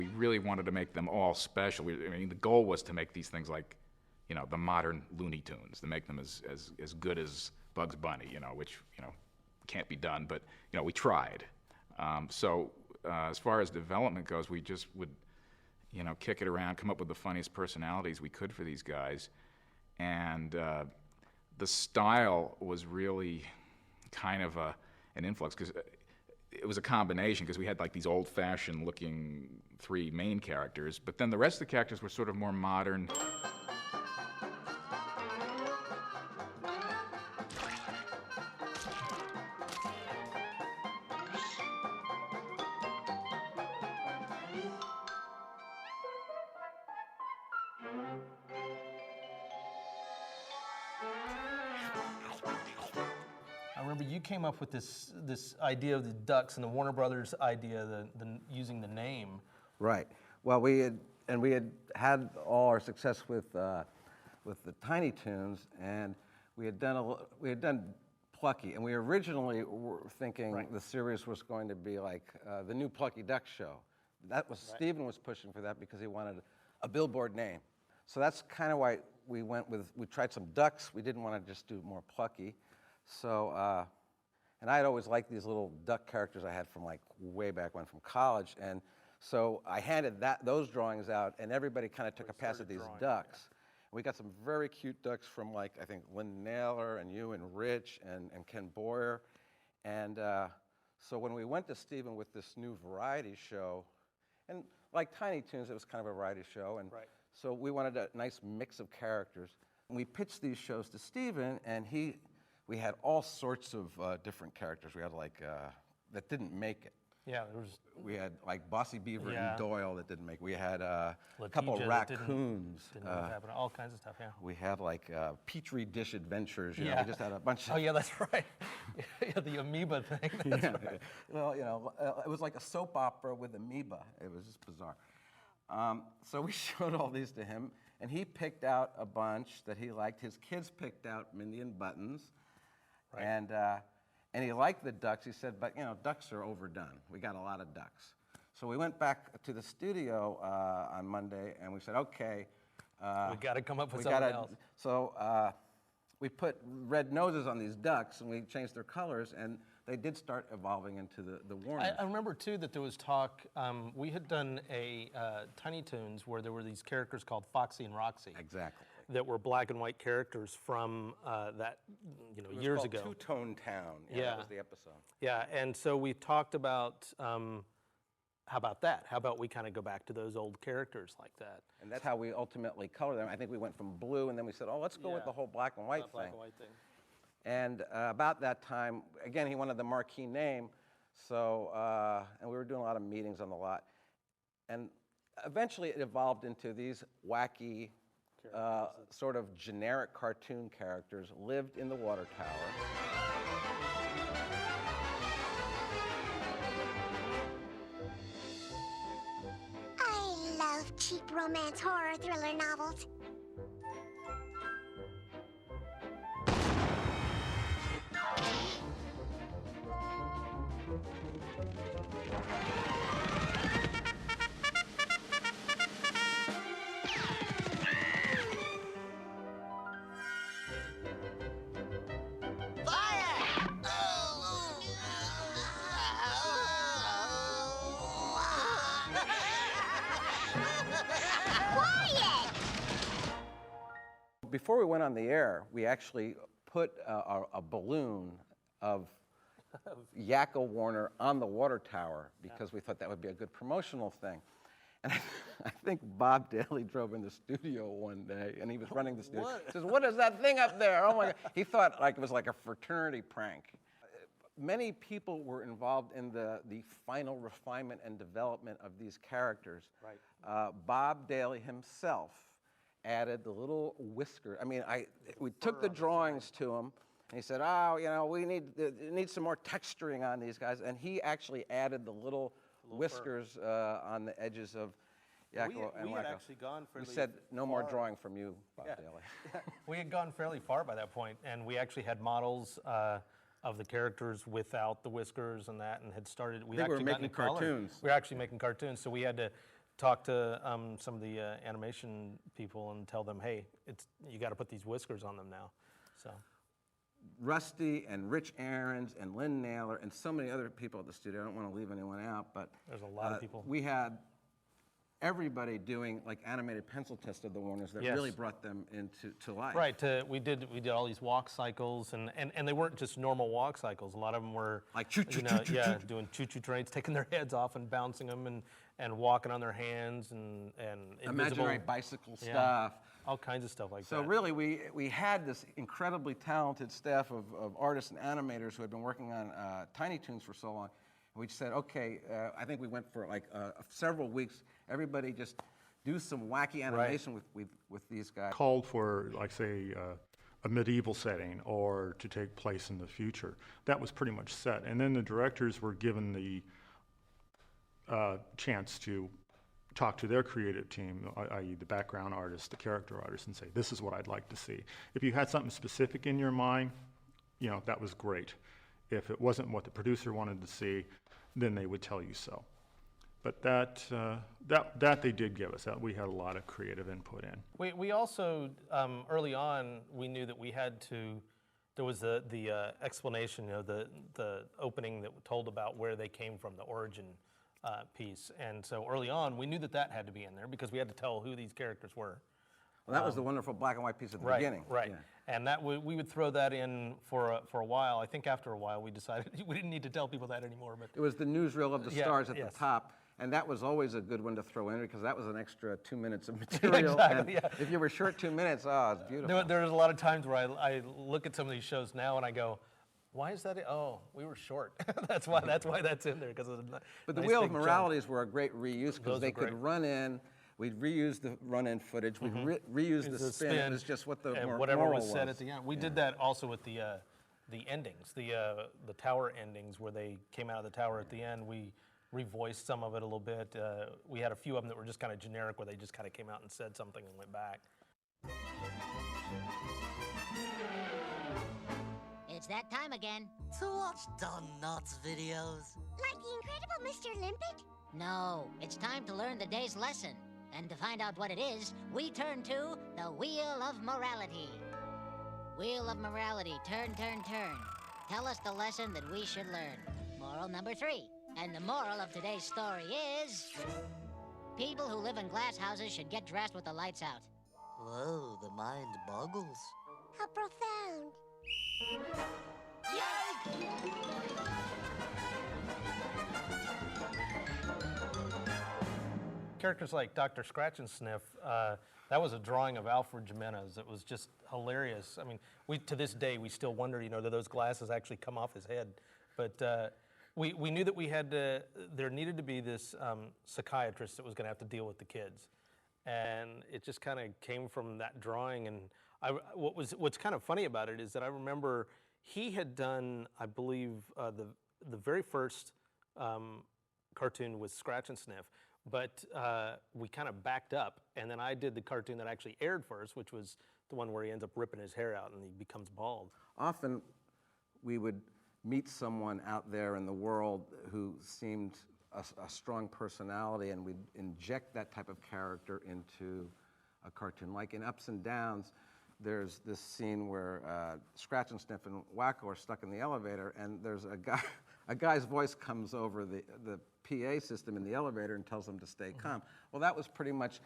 We really wanted to make them all special. I mean, the goal was to make these things like, you know, the modern Looney Tunes, to make them as good as Bugs Bunny, you know, which, you know, can't be done, but, you know, we tried. As far as development goes, we just would, you know, kick it around, come up with the funniest personalities we could for these guys. And the style was really kind of an influx, because it was a combination, because we had like these old-fashioned looking 3 main characters, but then the rest of the characters were sort of more modern. I remember you came up with this idea of the ducks, and the Warner Brothers idea, using the name. Right. Well, we had all our success with the Tiny Toons, and we had done Plucky, and we originally were thinking the series was going to be like the new Plucky Duck show. That was Steven was pushing for that because he wanted a billboard name. So that's kind of why we tried some ducks. We didn't want to just do more Plucky. So, and I had always liked these little duck characters I had from like way back when from college. And so I handed those drawings out, and everybody kind of took a pass at these ducks. Yeah. We got some very cute ducks from, like, I think Lynn Naylor and you and Rich and Ken Boyer. And so when we went to Steven with this new variety show, and like Tiny Toons, it was kind of a variety show. And so we wanted a nice mix of characters. And we pitched these shows to Steven, and we had all sorts of different characters. We had like, that didn't make it. Yeah, we had like Bossy Beaver and Doyle that didn't make it. We had a Letizia couple of raccoons. Didn't happen. All kinds of stuff, yeah. We had like Petri dish adventures. You know, we just had a bunch of... Oh, yeah, that's right. Yeah, the amoeba thing. That's right. Well, you know, it was like a soap opera with amoeba. It was just bizarre. So we showed all these to him, and he picked out a bunch that he liked. His kids picked out Mindy and Buttons. Right. And he liked the ducks. He said, but, you know, ducks are overdone. We got a lot of ducks. So we went back to the studio on Monday, and we said, okay. We got to come up with something else. So we put red noses on these ducks, and we changed their colors, and they did start evolving into the Warners. I remember, too, that there was talk. We had done a Tiny Toons where there were these characters called Foxy and Roxy. Exactly. That were black and white characters from that, you know, years ago. Two-Tone Town. Yeah, that was the episode. Yeah, and so we talked about how about that? How about we kind of go back to those old characters like that? And that's how we ultimately color them. I think we went from blue, and then we said, oh, let's go with the whole black and white thing. Black and white thing. And about that time, again, he wanted the marquee name, so and we were doing a lot of meetings on the lot, and eventually it evolved into these wacky. Sort of generic cartoon characters lived in the water tower. I love cheap romance horror thriller novels. Before we went on the air, we actually put a balloon of Yakko Warner on the water tower because we thought that would be a good promotional thing. And I think Bob Daly drove in the studio one day, and he was running the studio. He says, what is that thing up there? Oh my God. He thought like it was like a fraternity prank. Many people were involved in the final refinement and development of these characters. Right. Bob Daly himself added the little whisker. I mean, we took the drawings to him, and he said, oh, you know, we need some more texturing on these guys. And he actually added the little whiskers on the edges of Yakko and We Wacko. had actually gone fairly We said, no more far. drawing from you, Bob Daly. We had gone fairly far by that point, and we actually had models of the characters without the whiskers and that, and had started. We were actually making cartoons. We were actually making cartoons, so we had to talk to some of the animation people and tell them, hey, you got to put these whiskers on them now. So. Rusty and Rich Aarons and Lynn Naylor and so many other people at the studio. I don't want to leave anyone out, but there's a lot of people. We had everybody doing like animated pencil test of the Warners that really brought them into life. Right. We did all these walk cycles, and they weren't just normal walk cycles. A lot of them were like choo doing choo-choo trains, taking their heads off and bouncing them, and walking on their hands and imaginary bicycle stuff. All kinds of stuff like that. So really, we had this incredibly talented staff of artists and animators who had been working on Tiny Toons for so long. And we said, okay, I think we went for like several weeks. Everybody just do some wacky animation with these guys. Called for, like, say, a medieval setting or to take place in the future. That was pretty much set. And then the directors were given the chance to talk to their creative team, i.e. the background artists, the character artists, and say, this is what I'd like to see. If you had something specific in your mind, that was great. If it wasn't what the producer wanted to see, then they would tell you so. But that they did give us. That we had a lot of creative input in. We also, early on, we knew that we had to, there was the explanation, the opening that told about where they came from, the origin piece. And so early on, we knew that had to be in there because we had to tell who these characters were. Well, that was the wonderful black and white piece at the beginning. Right, yeah. And that we would throw that in for a while. I think after a while we decided we didn't need to tell people that anymore. But it was the newsreel of the stars at the top, and that was always a good one to throw in because that was an extra 2 minutes of material. Exactly, and if you were short 2 minutes, it's beautiful. There's a lot of times where I look at some of these shows now and I go, why is that? Oh, we were short. that's why that's in there because of the. But the Wheel of Moralities were a great reuse because they could run in. We'd reuse the run-in footage. We'd reuse the spin. It was just what the and moral whatever was said at the end. We did that also with the endings, the tower endings where they came out of the tower at the end. We revoiced some of it a little bit. We had a few of them that were just kind of generic where they just kind of came out and said something and went back. It's that time again. To watch Don Knotts videos. Like the incredible Mr. Limpet? No, it's time to learn the day's lesson. And to find out what it is, we turn to the Wheel of Morality. Wheel of Morality, turn, turn, turn. Tell us the lesson that we should learn. Moral number 3. And the moral of today's story is... people who live in glass houses should get dressed with the lights out. Whoa, the mind boggles. How profound. Characters like Dr. Scratch and Sniff, that was a drawing of Alfred Jimenez. It was just hilarious. I mean, to this day, we still wonder, do those glasses actually come off his head? But we knew that there needed to be this psychiatrist that was going to have to deal with the kids. And it just kind of came from that drawing. And what's kind of funny about it is that I remember he had done, I believe, the very first cartoon was Scratch and Sniff. But we kind of backed up, and then I did the cartoon that actually aired first, which was the one where he ends up ripping his hair out and he becomes bald. Often we would meet someone out there in the world who seemed a strong personality, and we'd inject that type of character into a cartoon. Like in Ups and Downs, there's this scene where Scratch and Sniff and Wacko are stuck in the elevator, and there's a guy's voice comes over the PA system in the elevator and tells them to stay calm. Well, that was pretty much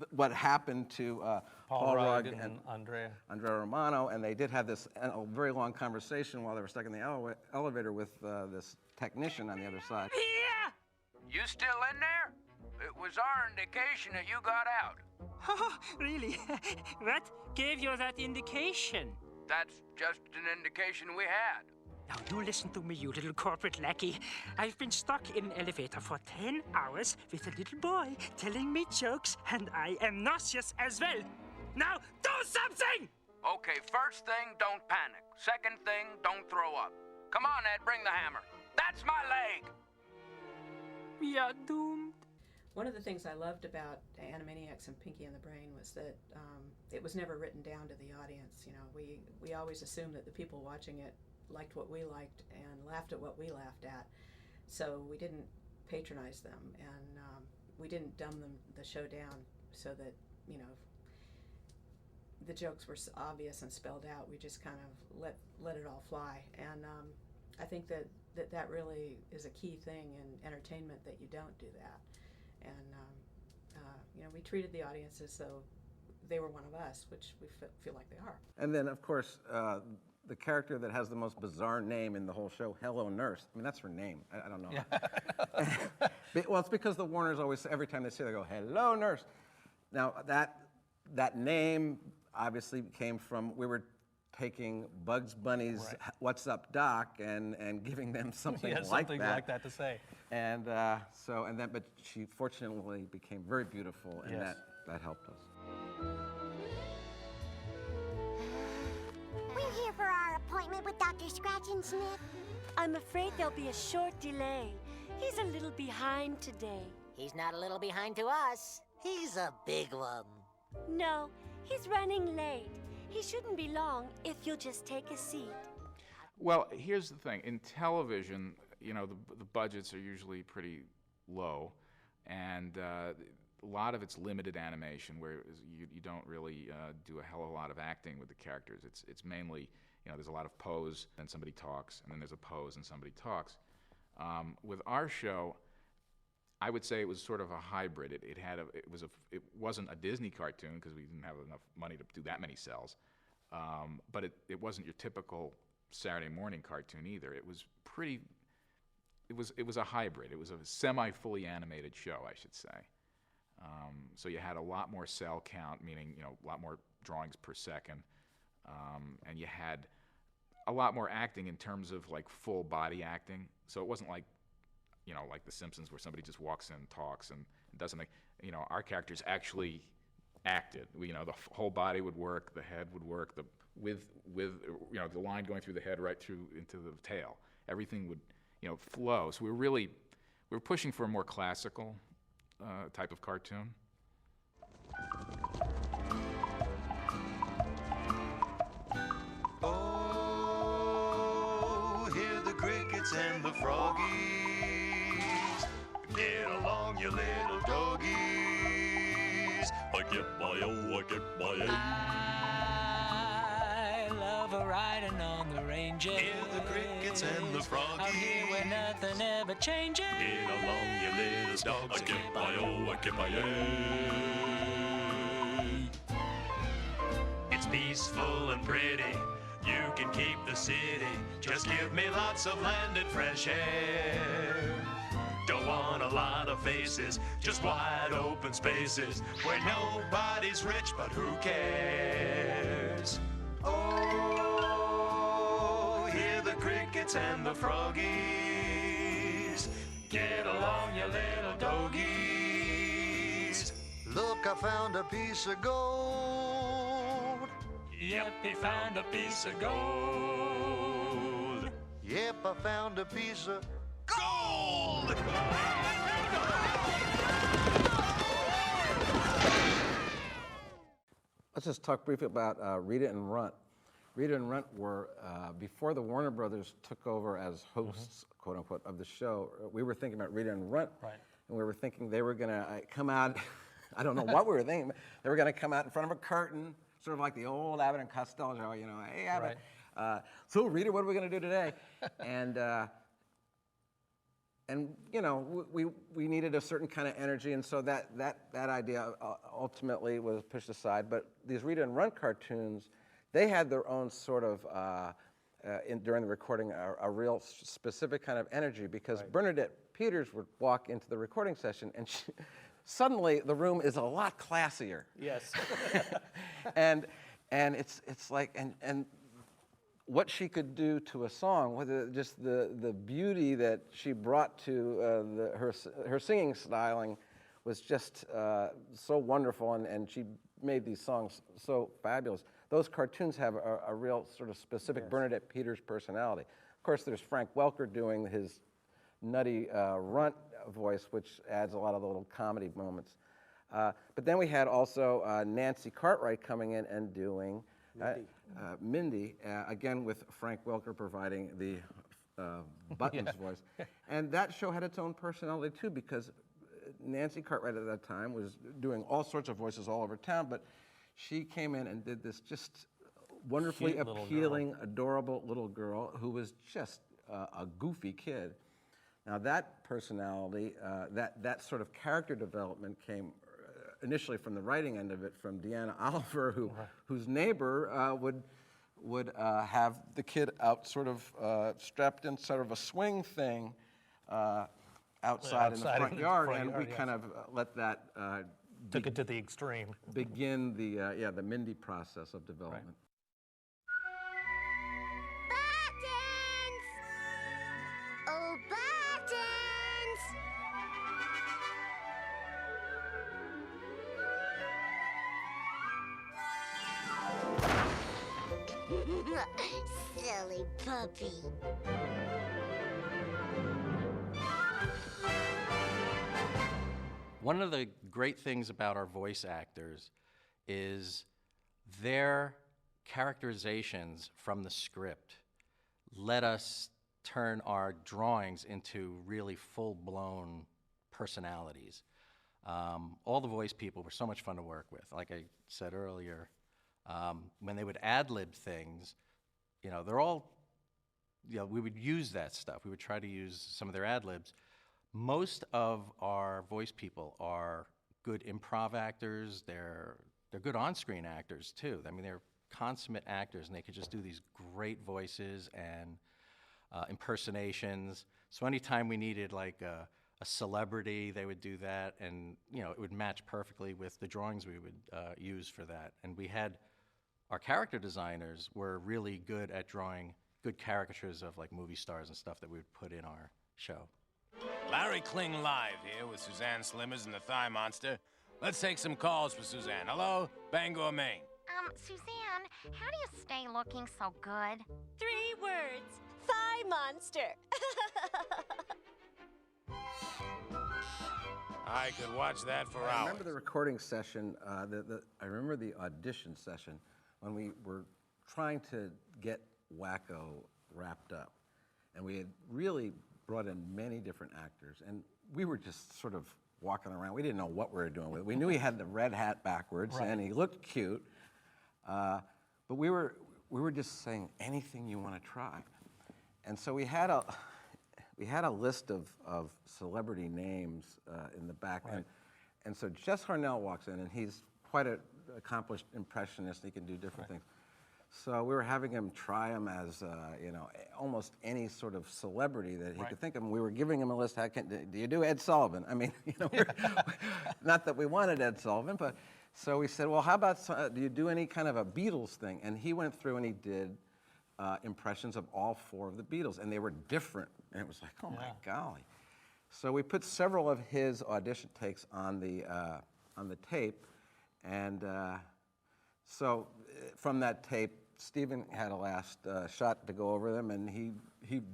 what happened to Paul Rugg and Andrea Romano, and they did have this a very long conversation while they were stuck in the elevator with this technician on the other side. Here! You still in there? It was our indication that you got out. Oh, really? What gave you that indication? That's just an indication we had. Now, you listen to me, you little corporate lackey. I've been stuck in an elevator for 10 hours with a little boy telling me jokes, and I am nauseous as well. Now, do something! Okay, first thing, don't panic. Second thing, don't throw up. Come on, Ed, bring the hammer. That's my leg! We are doomed. One of the things I loved about Animaniacs and Pinky and the Brain was that it was never written down to the audience. We always assumed that the people watching it liked what we liked and laughed at what we laughed at. So we didn't patronize them, and didn't dumb the show down so that, you know, the jokes were obvious and spelled out. We just kind of let it all fly. And I think that really is a key thing in entertainment, that you don't do that. And you know, we treated the audience as though they were one of us, which we feel like they are. And then, of course, the character that has the most bizarre name in the whole show, Hello Nurse. I mean, that's her name. I don't know. Yeah. Well, it's because the Warners always, every time they say, they go, Hello Nurse. Now, that name obviously came from, we were taking Bugs Bunny's What's Up Doc and giving them something like something that. like that to say. And but she fortunately became very beautiful, and Yes. that helped us. We're here for our appointment with Dr. Scratch and Sniff. I'm afraid there'll be a short delay. He's a little behind today. He's not a little behind to us. He's a big one. No, he's running late. He shouldn't be long if you'll just take a seat. Well, here's the thing. In television, you know, the budgets are usually pretty low, and a lot of it's limited animation, where you don't really do a hell of a lot of acting with the characters. It's mainly, you know, there's a lot of pose, and somebody talks, and then there's a pose, and somebody talks. With our show, I would say it was sort of a hybrid. It wasn't a Disney cartoon because we didn't have enough money to do that many cells, but it wasn't your typical Saturday morning cartoon either. It was a hybrid. It was a semi-fully animated show, I should say. So you had a lot more cell count, meaning, you know, a lot more drawings per second, and you had a lot more acting in terms of like full body acting. So it wasn't like, you know, like The Simpsons, where somebody just walks in and talks and doesn't make, you know, our characters actually acted. You know, the whole body would work, the head would work, with you know, the line going through the head right through into the tail. Everything would, you know, flow. So we're pushing for a more classical type of cartoon. Oh, hear the crickets and the froggies. Get along, you little doggies. I get my O, I get my A. I love riding on the ranges. Hear the crickets and the froggies. Out here where nothing ever changes. Get along, you little dogs. I get my O, I get my A. It's peaceful and pretty. You can keep the city. Just give me lots of land and fresh air. Don't want a lot of faces, just wide open spaces where nobody's rich, but who cares? Oh, hear the crickets and the froggies. Get along, you little doggies. Look, I found a piece of gold. Yep, he found a piece of gold. Yep, I found a piece of gold! Let's just talk briefly about Rita and Runt. Rita and Runt were, before the Warner Brothers took over as hosts, quote unquote, of the show, we were thinking about Rita and Runt. Right. And we were thinking they were going to come out, I don't know what we were thinking, but they were going to come out in front of a curtain, sort of like the old Abbott and Costello show, you know, hey, Abbott. Right. So, Rita, what are we going to do today? And you know, we needed a certain kind of energy, and so that idea ultimately was pushed aside. But these Rita and Runt cartoons, they had their own sort of, during the recording, a real specific kind of energy, because Bernadette Peters would walk into the recording session, and suddenly the room is a lot classier. Yes. and it's like, and what she could do to a song, whether just the beauty that she brought to her singing styling was just so wonderful, and she made these songs so fabulous. Those cartoons have a real sort of specific Bernadette Peters personality. Of course, there's Frank Welker doing his nutty Runt voice, which adds a lot of the little comedy moments. But then we had also Nancy Cartwright coming in and doing Mindy, again with Frank Welker providing the Buttons voice. And that show had its own personality too, because Nancy Cartwright at that time was doing all sorts of voices all over town, but she came in and did this just wonderfully Cute little appealing, adorable little girl who was just a goofy kid. Now that personality, that sort of character development came initially from the writing end of it, from Deanna Oliver, whose neighbor would have the kid out sort of strapped in sort of a swing thing outside in the front yard, and we kind of let that took it to the extreme. Begin the Mindy process of development. Buttons! Oh, buttons! Silly puppy. One of the great things about our voice actors is their characterizations from the script let us turn our drawings into really full-blown personalities. All the voice people were so much fun to work with. Like I said earlier, when they would ad-lib things, they're all, we would use that stuff. We would try to use some of their ad-libs. Most of our voice people are good improv actors. They're good on-screen actors too. I mean, they're consummate actors, and they could just do these great voices and impersonations. So anytime we needed like a celebrity, they would do that, and it would match perfectly with the drawings we would use for that. And we had our character designers were really good at drawing good caricatures of like movie stars and stuff that we would put in our show. Larry Kling live here with Suzanne Slimmers and the Thigh Monster. Let's take some calls for Suzanne. Hello, Bangor, Maine. Suzanne, how do you stay looking so good? 3 words. Thigh monster. I could watch that for I hours. remember the recording session, I remember the audition session when we were trying to get Wacko wrapped up. And we had really brought in many different actors, and we were just sort of walking around. We didn't know what we were doing with it. We knew he had the red hat backwards, and he looked cute, but we were just saying anything you want to try. And so we had a list of celebrity names in the back, and so Jess Harnell walks in, and he's quite an accomplished impressionist. He can do different things. So we were having him try him as, almost any sort of celebrity that he could think of. And we were giving him a list. Do you do Ed Sullivan? I mean, not that we wanted Ed Sullivan, but so we said, well, how about, do you do any kind of a Beatles thing? And he went through and he did impressions of all 4 of the Beatles, and they were different. And it was like, oh my golly. So we put several of his audition takes on the tape, and so from that tape, Steven had a last shot to go over them, and he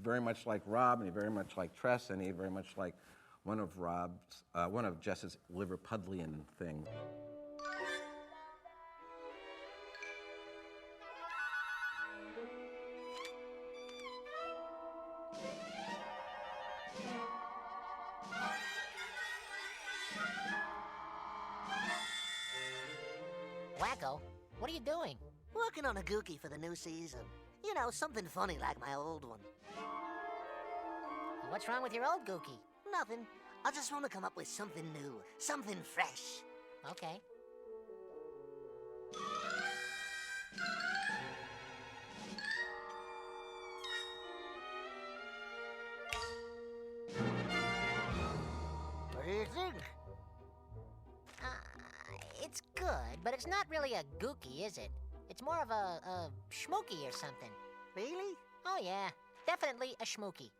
very much liked Rob, and he very much liked Tress, and he very much liked one of Jess's Liverpudlian things. Wacko, what are you doing? Working on a gookie for the new season. You know, something funny like my old one. What's wrong with your old Gookie? Nothing. I just want to come up with something new, something fresh. Okay. What do you think? It's good, but it's not really a Gookie, is it? It's more of a schmookie or something. Really? Oh, yeah. Definitely a schmookie.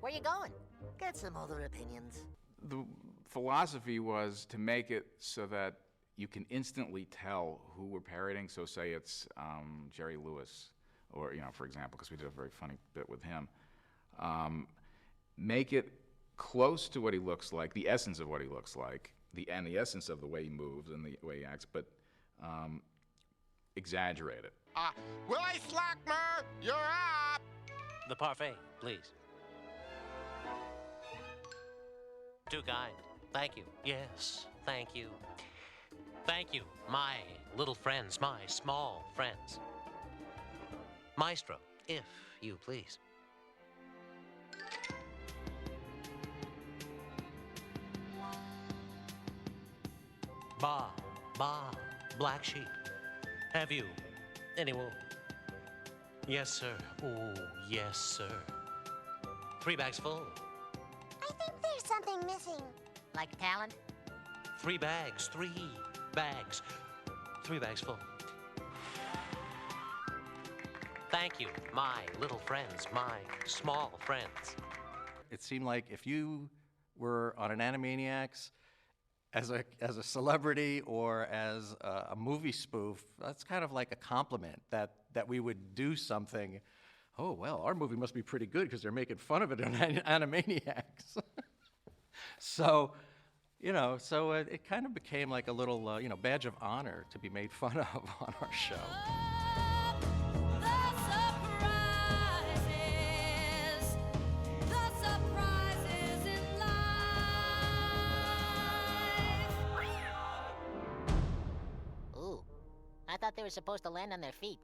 Where you going? Get some other opinions. The philosophy was to make it so that you can instantly tell who we're parodying. So say it's Jerry Lewis, or, for example, because we did a very funny bit with him. Make it close to what he looks like, the essence of what he looks like, the essence of the way he moves and the way he acts, but exaggerate it. Willie Slackmer, you're up! The parfait, please. Too kind. Thank you. Yes, thank you. Thank you, my little friends, my small friends. Maestro, if you please. Ba, black sheep. Have you any wool? Yes, sir. Oh, yes, sir. 3 bags full. I think there's something missing. Like talent? 3 bags, 3 bags. 3 bags full. Thank you, my little friends, my small friends. It seemed like if you were on an Animaniacs as a celebrity or as a movie spoof, that's kind of like a compliment that we would do something. Oh, well, our movie must be pretty good because they're making fun of it on Animaniacs. So, it kind of became like a little, badge of honor to be made fun of on our show. Ooh, I thought they were supposed to land on their feet.